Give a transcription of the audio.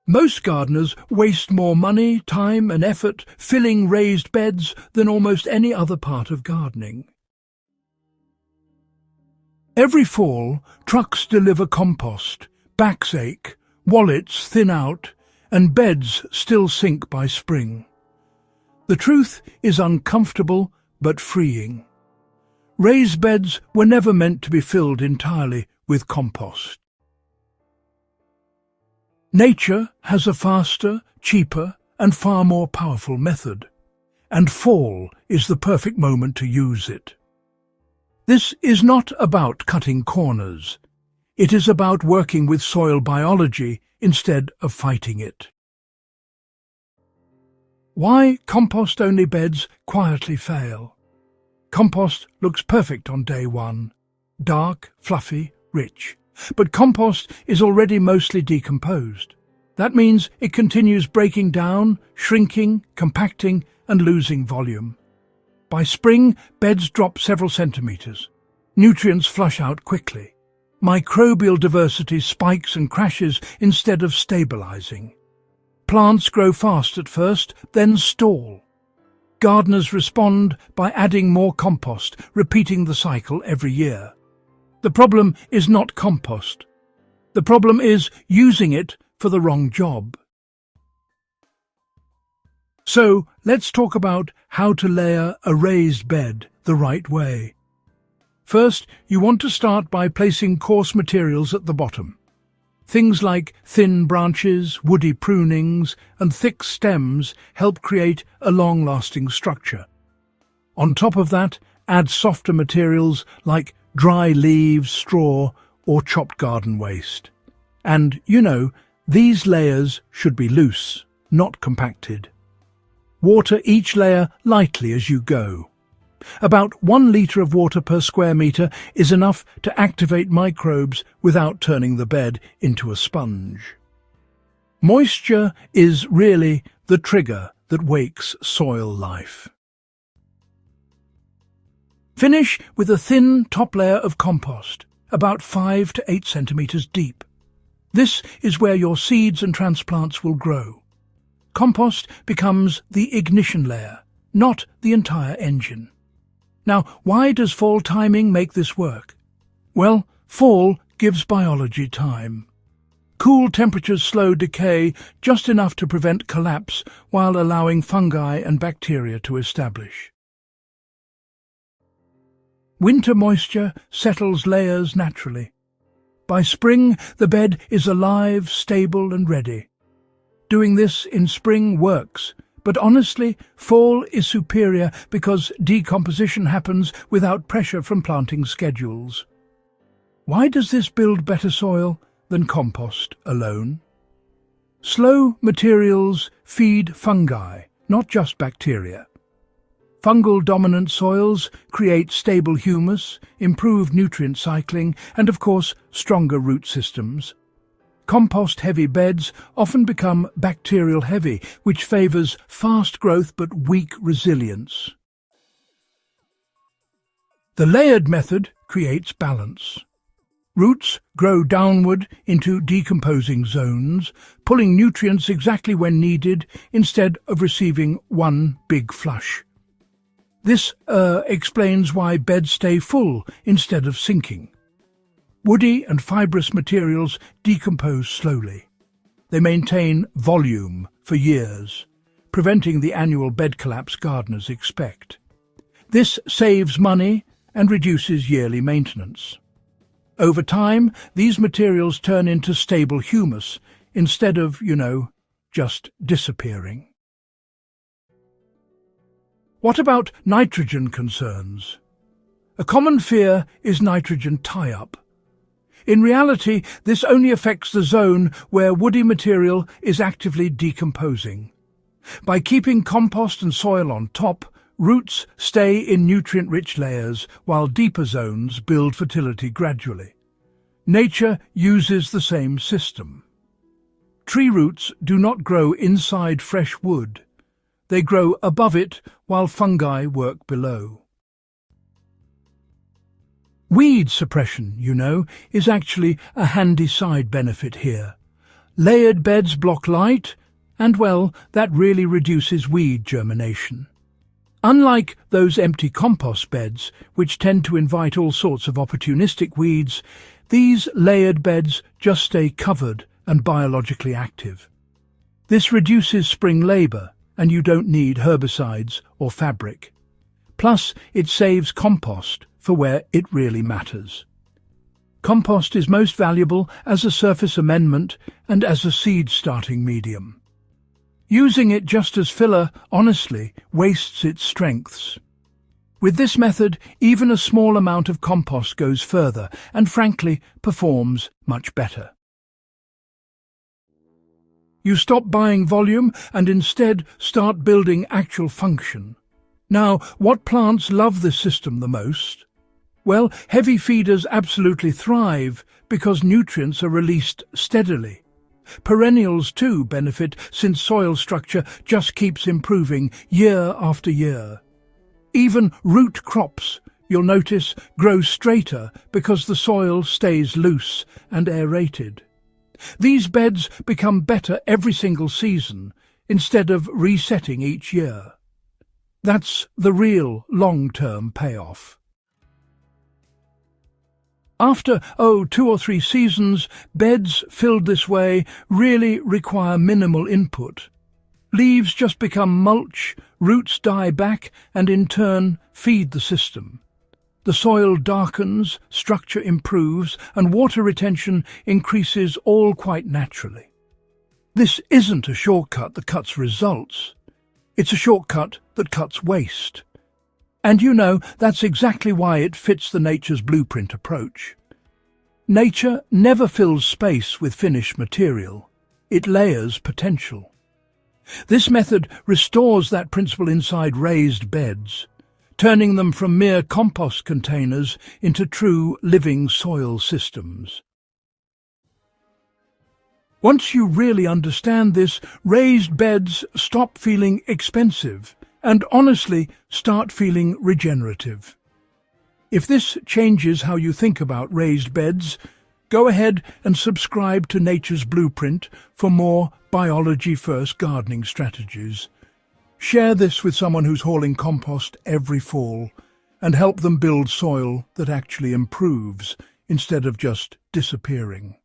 Most gardeners waste more money, time and effort filling raised beds than almost any other part of gardening. Every fall, trucks deliver compost, backs ache, wallets thin out, and beds still sink by spring. The truth is uncomfortable but freeing. Raised beds were never meant to be filled entirely with compost. Nature has a faster, cheaper, and far more powerful method, and fall is the perfect moment to use it. This is not about cutting corners. It is about working with soil biology instead of fighting it. Why compost-only beds quietly fail? Compost looks perfect on day one. Dark, fluffy, rich. But compost is already mostly decomposed. That means it continues breaking down, shrinking, compacting, and losing volume. By spring, beds drop several centimeters. Nutrients flush out quickly. Microbial diversity spikes and crashes instead of stabilizing. Plants grow fast at first, then stall. Gardeners respond by adding more compost, repeating the cycle every year. The problem is not compost. The problem is using it for the wrong job. So, let's talk about how to layer a raised bed the right way. First, you want to start by placing coarse materials at the bottom. Things like thin branches, woody prunings, and thick stems help create a long-lasting structure. On top of that, add softer materials like dry leaves, straw, or chopped garden waste. And, these layers should be loose, not compacted. Water each layer lightly as you go. About 1 litre of water per square metre is enough to activate microbes without turning the bed into a sponge. Moisture is really the trigger that wakes soil life. Finish with a thin top layer of compost, about 5 to 8 centimetres deep. This is where your seeds and transplants will grow. Compost becomes the ignition layer, not the entire engine. Now, why does fall timing make this work? Well, fall gives biology time. Cool temperatures slow decay just enough to prevent collapse while allowing fungi and bacteria to establish. Winter moisture settles layers naturally. By spring, the bed is alive, stable and ready. Doing this in spring works, but honestly, fall is superior because decomposition happens without pressure from planting schedules. Why does this build better soil than compost alone? Slow materials feed fungi, not just bacteria. Fungal-dominant soils create stable humus, improved nutrient cycling, and of course, stronger root systems. Compost-heavy beds often become bacterial-heavy, which favours fast growth but weak resilience. The layered method creates balance. Roots grow downward into decomposing zones, pulling nutrients exactly when needed instead of receiving one big flush. This explains why beds stay full instead of sinking. Woody and fibrous materials decompose slowly. They maintain volume for years, preventing the annual bed collapse gardeners expect. This saves money and reduces yearly maintenance. Over time, these materials turn into stable humus instead of, just disappearing. What about nitrogen concerns? A common fear is nitrogen tie-up. In reality, this only affects the zone where woody material is actively decomposing. By keeping compost and soil on top, roots stay in nutrient-rich layers while deeper zones build fertility gradually. Nature uses the same system. Tree roots do not grow inside fresh wood. They grow above it while fungi work below. Weed suppression, is actually a handy side benefit here. Layered beds block light, and well, that really reduces weed germination. Unlike those empty compost beds, which tend to invite all sorts of opportunistic weeds, these layered beds just stay covered and biologically active. This reduces spring labour, and you don't need herbicides or fabric. Plus, it saves compost for where it really matters. Compost is most valuable as a surface amendment and as a seed-starting medium. Using it just as filler, honestly, wastes its strengths. With this method, even a small amount of compost goes further and, frankly, performs much better. You stop buying volume and instead start building actual function. Now, what plants love this system the most? Well, heavy feeders absolutely thrive because nutrients are released steadily. Perennials too benefit since soil structure just keeps improving year after year. Even root crops, you'll notice, grow straighter because the soil stays loose and aerated. These beds become better every single season instead of resetting each year. That's the real long-term payoff. After, 2 or 3 seasons, beds filled this way really require minimal input. Leaves just become mulch, roots die back and in turn feed the system. The soil darkens, structure improves, and water retention increases all quite naturally. This isn't a shortcut that cuts results. It's a shortcut that cuts waste. And you know, that's exactly why it fits the Nature's Blueprint approach. Nature never fills space with finished material. It layers potential. This method restores that principle inside raised beds, turning them from mere compost containers into true living soil systems. Once you really understand this, raised beds stop feeling expensive and honestly start feeling regenerative. If this changes how you think about raised beds, go ahead and subscribe to Nature's Blueprint for more biology-first gardening strategies. Share this with someone who's hauling compost every fall and help them build soil that actually improves instead of just disappearing.